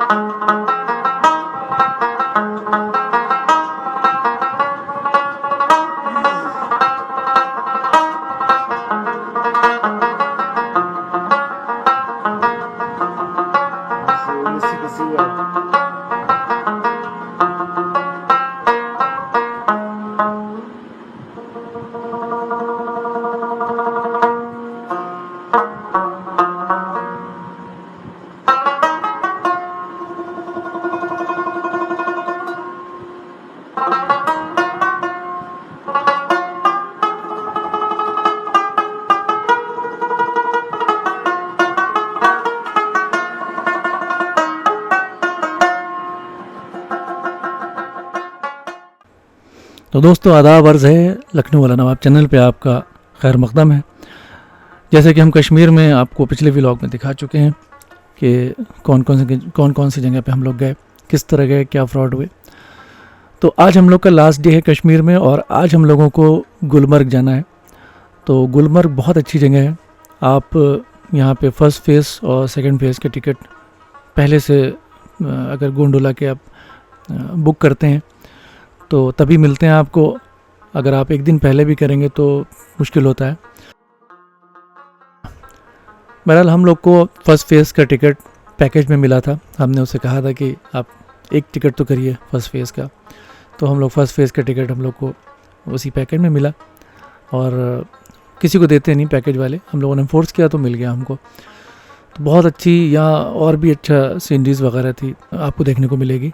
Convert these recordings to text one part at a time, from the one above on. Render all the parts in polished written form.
तो दोस्तों आदाब अर्ज़ है, लखनऊ वाला नवाब चैनल पे आपका खैर मकदम है। जैसे कि हम कश्मीर में आपको पिछले व्लॉग में दिखा चुके हैं कि कौन कौन सी जगह पे हम लोग गए, किस तरह गए, क्या फ्रॉड हुए। तो आज हम लोग का लास्ट डे है कश्मीर में और आज हम लोगों को गुलमर्ग जाना है। तो गुलमर्ग बहुत अच्छी जगह है। आप यहाँ पे फ़र्स्ट फेज़ और सेकंड फेज़ के टिकट पहले से अगर गोंडोला के आप बुक करते हैं तो तभी मिलते हैं आपको। अगर आप एक दिन पहले भी करेंगे तो मुश्किल होता है। बहरहाल हम लोग को फ़र्स्ट फेज़ का टिकट पैकेज में मिला था। हमने उससे कहा था कि आप एक टिकट तो करिए फ़र्स्ट फेज़ का। तो हम लोग फ़र्स्ट फेज़ का टिकट हम लोग को उसी पैकेज में मिला और किसी को देते नहीं पैकेज वाले, हम लोगों ने फोर्स किया तो मिल गया हमको। तो बहुत अच्छी यहाँ और भी अच्छा सीनरीज़ वगैरह थी आपको देखने को मिलेगी।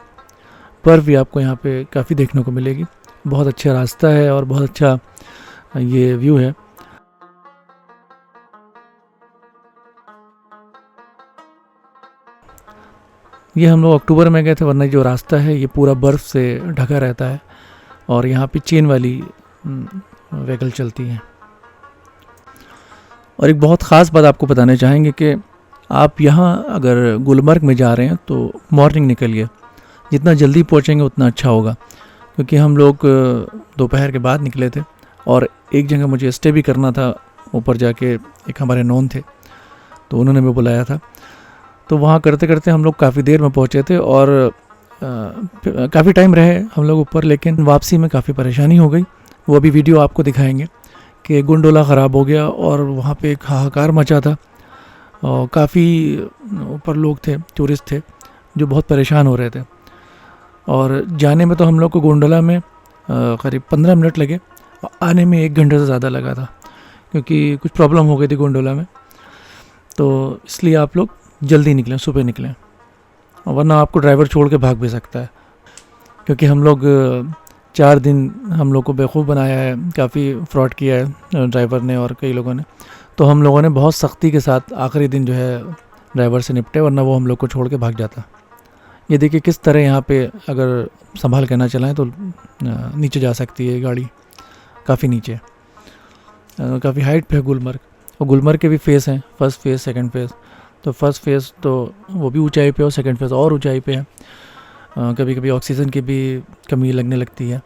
बर्फ़ भी आपको यहाँ पे काफ़ी देखने को मिलेगी। बहुत अच्छा रास्ता है और बहुत अच्छा ये व्यू है। ये हम लोग अक्टूबर में गए थे, वरना जो रास्ता है ये पूरा बर्फ़ से ढका रहता है और यहाँ पे चेन वाली व्हीकल चलती हैं। और एक बहुत ख़ास बात आपको बताना चाहेंगे कि आप यहाँ अगर गुलमर्ग में जा रहे हैं तो मॉर्निंग निकलिए, जितना जल्दी पहुँचेंगे उतना अच्छा होगा। क्योंकि हम लोग दोपहर के बाद निकले थे और एक जगह मुझे स्टे भी करना था ऊपर जाके, एक हमारे नॉन थे तो उन्होंने भी बुलाया था। तो वहाँ करते करते हम लोग काफ़ी देर में पहुँचे थे और काफ़ी टाइम रहे हम लोग ऊपर, लेकिन वापसी में काफ़ी परेशानी हो गई। वो अभी वीडियो आपको दिखाएंगे कि गोंडोला ख़राब हो गया और वहाँ पे एक हाहाकार मचा था और काफ़ी ऊपर लोग थे, टूरिस्ट थे जो बहुत परेशान हो रहे थे। और जाने में तो हम लोग को गोंडोला में करीब 15 मिनट लगे और आने में 1 घंटे से ज़्यादा लगा था, क्योंकि कुछ प्रॉब्लम हो गई थी गोंडोला में। तो इसलिए आप लोग जल्दी निकलें, सुबह निकलें, वरना आपको ड्राइवर छोड़ के भाग भी सकता है। क्योंकि हम लोग 4 दिन हम लोग को बेवकूफ़ बनाया है, काफ़ी फ्रॉड किया है ड्राइवर ने और कई लोगों ने। तो हम लोगों ने बहुत सख्ती के साथ आखिरी दिन जो है ड्राइवर से निपटे, वरना वो हम लोग को छोड़ के भाग जाता। ये देखिए किस तरह यहाँ पे अगर संभाल के ना चलाएं तो नीचे जा सकती है गाड़ी, काफ़ी नीचे, काफ़ी हाइट पे है गुलमर्ग। और गुलमर्ग के भी फेस हैं, फर्स्ट फेज़, सेकंड फेज़। तो फर्स्ट फेज़ तो वो भी ऊंचाई पे और सेकंड फेज़ और ऊंचाई पे है। कभी कभी ऑक्सीजन की भी कमी लगने लगती है।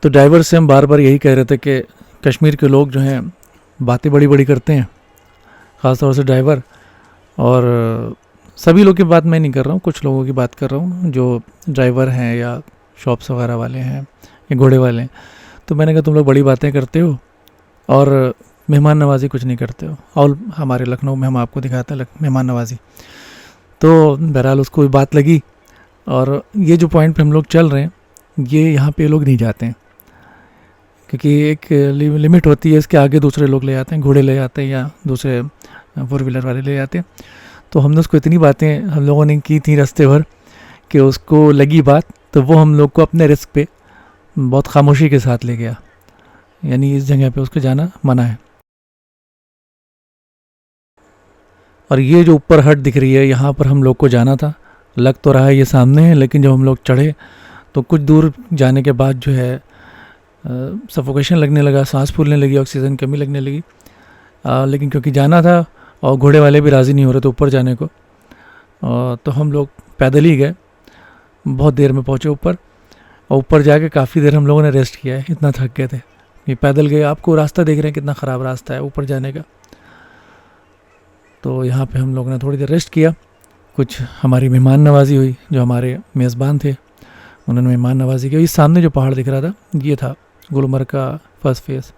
तो ड्राइवर से हम बार बार यही कह रहे थे कि कश्मीर के लोग जो हैं बातें बड़ी बड़ी करते हैं, ख़ास तौर से ड्राइवर। और सभी लोग की बात मैं नहीं कर रहा हूँ, कुछ लोगों की बात कर रहा हूँ जो ड्राइवर हैं या शॉप्स वगैरह वाले हैं या घोड़े वाले हैं। तो मैंने कहा तुम लोग बड़ी बातें करते हो और मेहमान नवाजी कुछ नहीं करते हो, और हमारे लखनऊ में हम आपको दिखाते हैं मेहमान नवाजी। तो बहरहाल उसको भी बात लगी। और ये जो पॉइंट पे हम लोग चल रहे हैं, ये यहाँ पे लोग नहीं जाते हैं, क्योंकि एक लिमिट होती है, इसके आगे दूसरे लोग ले जाते हैं, घोड़े ले जाते हैं या दूसरे 4 व्हीलर वाले ले जाते हैं। तो हमने उसको इतनी बातें हम लोगों ने की थी रास्ते भर कि उसको लगी बात, तो वो हम लोग को अपने रिस्क पे बहुत खामोशी के साथ ले गया, यानी इस जगह पे उसको जाना मना है। और ये जो ऊपर हट दिख रही है, यहाँ पर हम लोग को जाना था। लग तो रहा है ये सामने है, लेकिन जब हम लोग चढ़े तो कुछ दूर जाने के बाद जो है सफोकेशन लगने लगा, सांस फूलने लगी, ऑक्सीजन कमी लगने लगी। लेकिन क्योंकि जाना था और घोड़े वाले भी राज़ी नहीं हो रहे थे ऊपर जाने को, तो हम लोग पैदल ही गए। बहुत देर में पहुँचे ऊपर, और ऊपर जाके काफ़ी देर हम लोगों ने रेस्ट किया है, इतना थक गए थे। ये पैदल गए, आपको रास्ता देख रहे हैं कितना ख़राब रास्ता है ऊपर जाने का। तो यहाँ पे हम लोगों ने थोड़ी देर रेस्ट किया, कुछ हमारी मेहमान नवाजी हुई। जो हमारे मेज़बान थे उन्होंने मेहमान नवाजी की। इस सामने जो पहाड़ दिख रहा था ये था गुलमर्ग का फर्स्ट फेज़।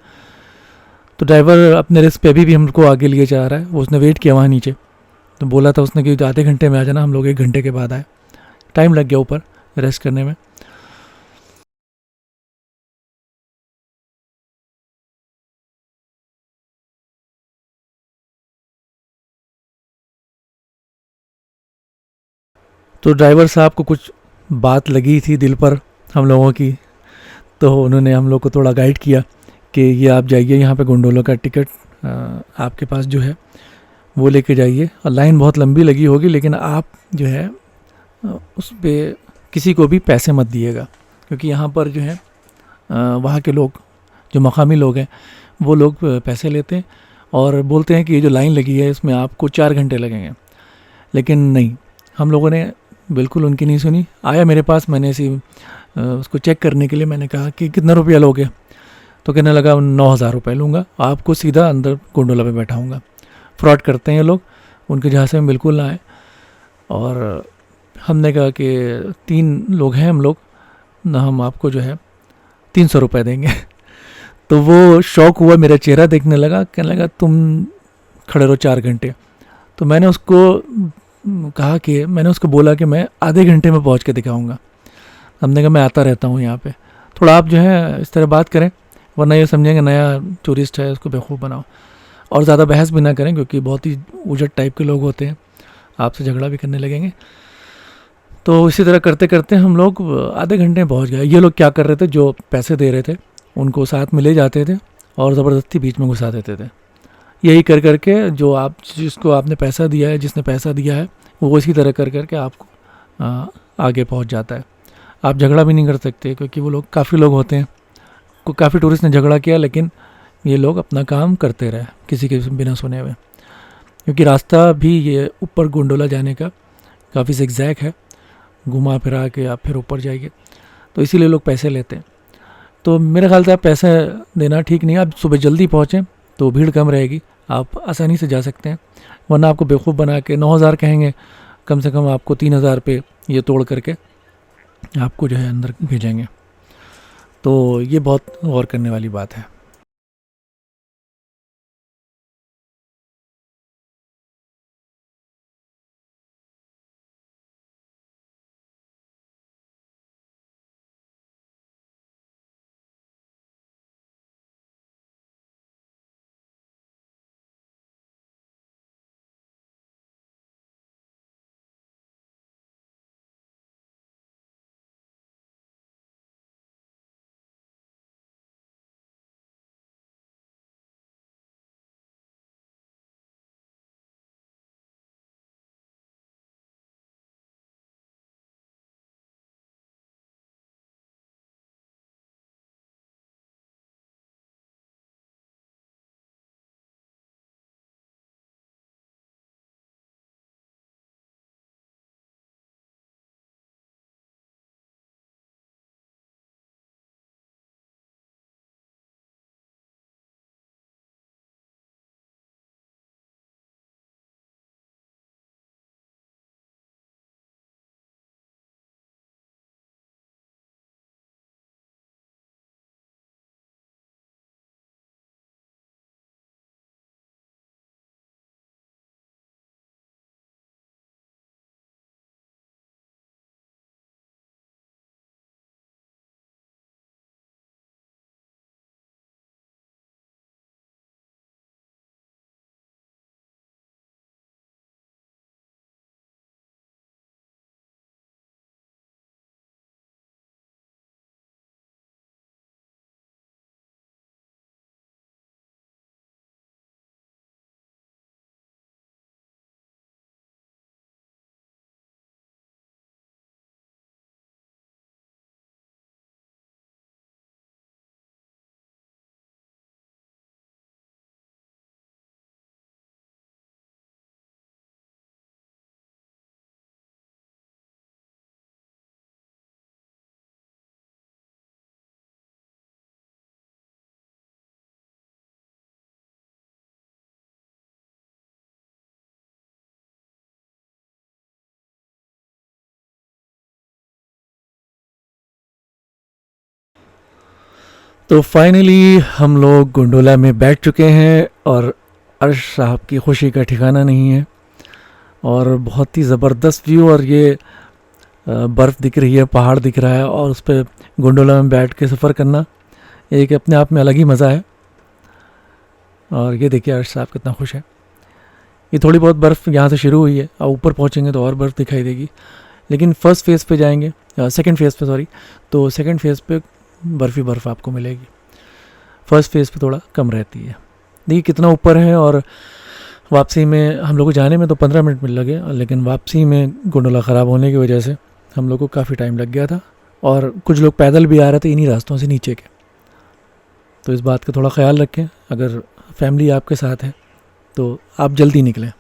तो ड्राइवर अपने रिस्क पे अभी भी हमको आगे लिए जा रहा है। वो उसने वेट किया वहाँ नीचे, तो बोला था उसने कि आधे घंटे में आ जाना। हम लोग 1 घंटे के बाद आए, टाइम लग गया ऊपर रेस्ट करने में। तो ड्राइवर साहब को कुछ बात लगी थी दिल पर हम लोगों की, तो उन्होंने हम लोग को थोड़ा गाइड किया कि ये आप जाइए, यहाँ पे गोंडोला का टिकट आपके पास जो है वो लेके जाइए। और लाइन बहुत लंबी लगी होगी, लेकिन आप जो है उस पर किसी को भी पैसे मत दिएगा, क्योंकि यहाँ पर जो है वहाँ के लोग, जो मकामी लोग हैं, वो लोग पैसे लेते हैं और बोलते हैं कि ये जो लाइन लगी है इसमें आपको 4 घंटे लगेंगे। लेकिन नहीं, हम लोगों ने बिल्कुल उनकी नहीं सुनी। आया मेरे पास, मैंने इसी उसको चेक करने के लिए मैंने कहा कि कितना रुपया लोगे, तो कहने लगा 9,000 रुपये लूँगा, आपको सीधा अंदर गोंडोला पे बैठाऊँगा। फ्रॉड करते हैं ये लोग, उनके झांसे में बिल्कुल ना आए। और हमने कहा कि 3 लोग हैं हम लोग ना, हम आपको जो है 300 रुपये देंगे। तो वो शौक हुआ, मेरा चेहरा देखने लगा, कहने लगा तुम खड़े रहो 4 घंटे। तो मैंने उसको कहा कि मैंने उसको बोला कि मैं आधे घंटे में पहुंच के दिखाऊंगा। हमने कहा मैं आता रहता हूँ यहाँ पे, थोड़ा आप जो है इस तरह बात करें, वरना ये समझेंगे नया टूरिस्ट है, उसको बेवकूफ़ बनाओ। और ज़्यादा बहस भी ना करें, क्योंकि बहुत ही उजट टाइप के लोग होते हैं, आपसे झगड़ा भी करने लगेंगे। तो इसी तरह करते करते हम लोग आधे घंटे में पहुँच गए। ये लोग क्या कर रहे थे, जो पैसे दे रहे थे उनको साथ में ले जाते थे और ज़बरदस्ती बीच में घुसा देते थे। यही कर करके जो आप, जिसको आपने पैसा दिया है, जिसने पैसा दिया है, वो इसी तरह कर करके आपको आगे पहुंच जाता है। आप झगड़ा भी नहीं कर सकते, क्योंकि वो लोग, काफ़ी लोग होते हैं, काफ़ी टूरिस्ट ने झगड़ा किया, लेकिन ये लोग अपना काम करते रहे किसी के बिना सुने हुए। क्योंकि रास्ता भी ये ऊपर गोंडोला जाने का काफ़ी ज़िगज़ैग है, घुमा फिरा के आप फिर ऊपर जाइए, तो इसीलिए लोग पैसे लेते हैं। तो मेरे ख्याल से आप पैसे देना ठीक नहीं है। आप सुबह जल्दी पहुँचें तो भीड़ कम रहेगी, आप आसानी से जा सकते हैं। वरना आपको बेवकूफ़ बना के 9,000 कहेंगे, कम से कम आपको 3,000 पे ये तोड़ करके आपको जो है अंदर भेजेंगे। तो ये बहुत गौर करने वाली बात है। तो फाइनली हम लोग गोंडोला में बैठ चुके हैं और अर्श साहब की खुशी का ठिकाना नहीं है। और बहुत ही ज़बरदस्त व्यू, और ये बर्फ़ दिख रही है, पहाड़ दिख रहा है, और उस पर गोंडोला में बैठ के सफ़र करना एक अपने आप में अलग ही मज़ा है। और ये देखिए अर्श साहब कितना खुश है। ये थोड़ी बहुत बर्फ़ यहाँ से शुरू हुई है, और ऊपर पहुँचेंगे तो और बर्फ़ दिखाई देगी। लेकिन फर्स्ट फेज़ पे जाएंगे, सेकंड फेज़ पे सॉरी, तो सेकंड फेज़ पे बर्फ़ ही बर्फ़ आपको मिलेगी। फर्स्ट फेज़ पे थोड़ा कम रहती है। देखिए कितना ऊपर है। और वापसी में हम लोग को जाने में तो 15 मिनट मिल लगे, लेकिन वापसी में गोंडोला ख़राब होने की वजह से हम लोग को काफ़ी टाइम लग गया था। और कुछ लोग पैदल भी आ रहे थे इन्हीं रास्तों से नीचे के। तो इस बात का थोड़ा ख्याल रखें, अगर फैमिली आपके साथ है तो आप जल्दी निकलें।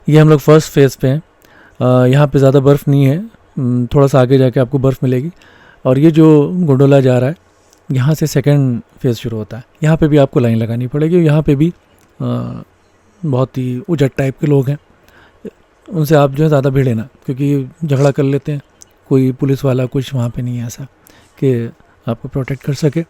ये हम लोग फर्स्ट फेज़ पे हैं। यहाँ पे ज़्यादा बर्फ़ नहीं है। थोड़ा सा आगे जाके आपको बर्फ़ मिलेगी। और ये जो गोंडोला जा रहा है, यहाँ से सेकंड फेज़ शुरू होता है। यहाँ पे भी आपको लाइन लगानी पड़ेगी। यहाँ पे भी बहुत ही उजट टाइप के लोग हैं, उनसे आप जो है ज़्यादा भिड़े ना, क्योंकि झगड़ा कर लेते हैं। कोई पुलिस वाला कुछ वहाँ पे नहीं है ऐसा कि आपको प्रोटेक्ट कर सके।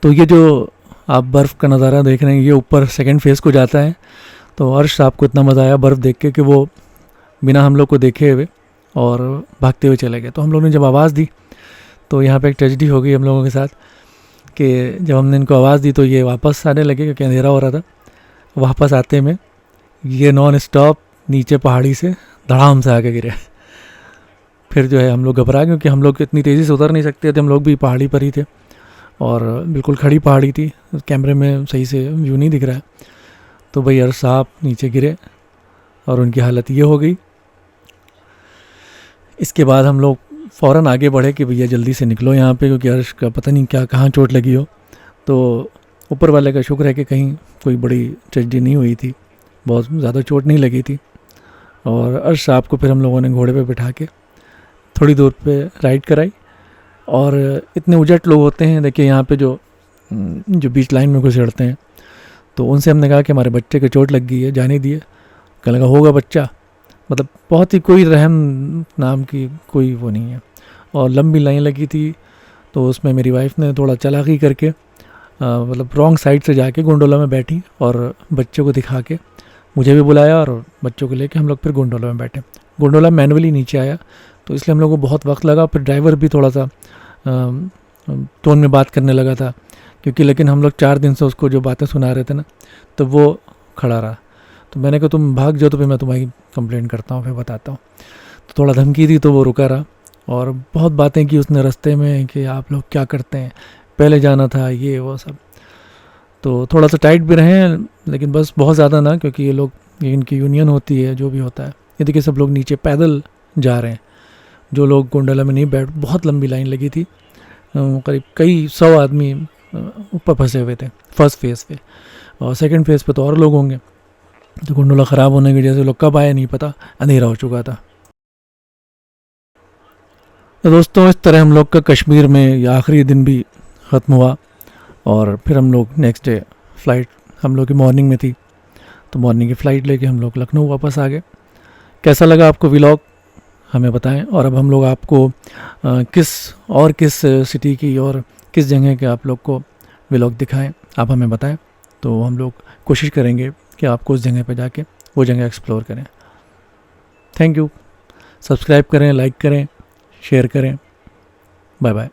तो ये जो आप बर्फ़ का नज़ारा देख रहे हैं ये ऊपर सेकंड फेज़ को जाता है। तो अर्श आपको इतना मज़ा आया बर्फ़ देख के कि वो बिना हम लोग को देखे हुए और भागते हुए चले गए। तो हम लोग ने जब आवाज़ दी तो यहाँ पे एक ट्रेजेडी हो गई हम लोगों के साथ कि जब हमने इनको आवाज़ दी तो ये वापस आने लगे क्योंकि अंधेरा हो रहा था। वापस आते में ये नॉन स्टॉप नीचे पहाड़ी से धड़ाम से आके गिरे। फिर जो है हम लोग घबरा, क्योंकि हम लोग इतनी तेज़ी से उतर नहीं सकते थे, हम लोग भी पहाड़ी पर ही थे और बिल्कुल खड़ी पहाड़ी थी, कैमरे में सही से व्यू नहीं दिख रहा है। तो भाई अर्श साहब नीचे गिरे और उनकी हालत ये हो गई। इसके बाद हम लोग फ़ौरन आगे बढ़े कि भैया जल्दी से निकलो यहाँ पे, क्योंकि अर्श का पता नहीं क्या कहाँ चोट लगी हो। तो ऊपर वाले का शुक्र है कि कहीं कोई बड़ी ट्रेजेडी नहीं हुई थी, बहुत ज़्यादा चोट नहीं लगी थी। और अर्श साहब को फिर हम लोगों ने घोड़े पे बिठा के थोड़ी दूर पे राइड कराई। और इतने उजट लोग होते हैं, देखिए यहाँ पे जो बीच लाइन में घुसेड़ते हैं, तो उनसे हमने कहा कि हमारे बच्चे को चोट लग गई है, जाने दिए। कहने लगा होगा बच्चा, मतलब बहुत ही कोई रहम नाम की कोई वो नहीं है। और लंबी लाइन लगी थी, तो उसमें मेरी वाइफ ने थोड़ा चालाकी करके मतलब रॉन्ग साइड से जाके गोंडोला में बैठी और बच्चों को दिखा के मुझे भी बुलाया और बच्चों को लेके हम लोग फिर गोंडोला में बैठे। गोंडोला मैनुअली नीचे आया, तो इसलिए हम लोगों को बहुत वक्त लगा। फिर ड्राइवर भी थोड़ा सा टोन में बात करने लगा था, क्योंकि लेकिन हम लोग 4 दिन से उसको जो बातें सुना रहे थे ना, तो वो खड़ा रहा। तो मैंने कहा तुम भाग जाओ तो फिर मैं तुम्हारी कंप्लेंट करता हूँ, फिर बताता हूँ। तो थोड़ा धमकी दी तो वो रुका रहा और बहुत बातें की उसने रास्ते में कि आप लोग क्या करते हैं, पहले जाना था, ये वो सब। तो थोड़ा सा टाइट भी रहे, लेकिन बस बहुत ज़्यादा ना, क्योंकि ये लोग, ये इनकी यूनियन होती है, जो भी होता है। ये देखिए सब लोग नीचे पैदल जा रहे हैं, जो लोग गोंडोला में नहीं बैठ, बहुत लंबी लाइन लगी थी, करीब कई 100 आदमी ऊपर फंसे हुए थे फर्स्ट फेज़ पे, और सेकंड फेज़ पे तो और लोग होंगे। तो गोंडोला ख़राब होने की वजह से लोग कब आए नहीं पता, अंधेरा हो चुका था। तो दोस्तों इस तरह हम लोग का कश्मीर में ये आखिरी दिन भी ख़त्म हुआ और फिर हम लोग नेक्स्ट डे फ़्लाइट हम लोग की मॉर्निंग में थी, तो मॉर्निंग की फ़्लाइट लेके हम लोग लखनऊ वापस आ गए। कैसा लगा आपको व्लॉग हमें बताएं। और अब हम लोग आपको किस सिटी की और किस जगह के आप लोग को व्लॉग दिखाएं, आप हमें बताएं, तो हम लोग कोशिश करेंगे कि आपको उस जगह पे जाके वो जगह एक्सप्लोर करें। Thank you. सब्सक्राइब करें, लाइक करें, शेयर करें। Bye bye.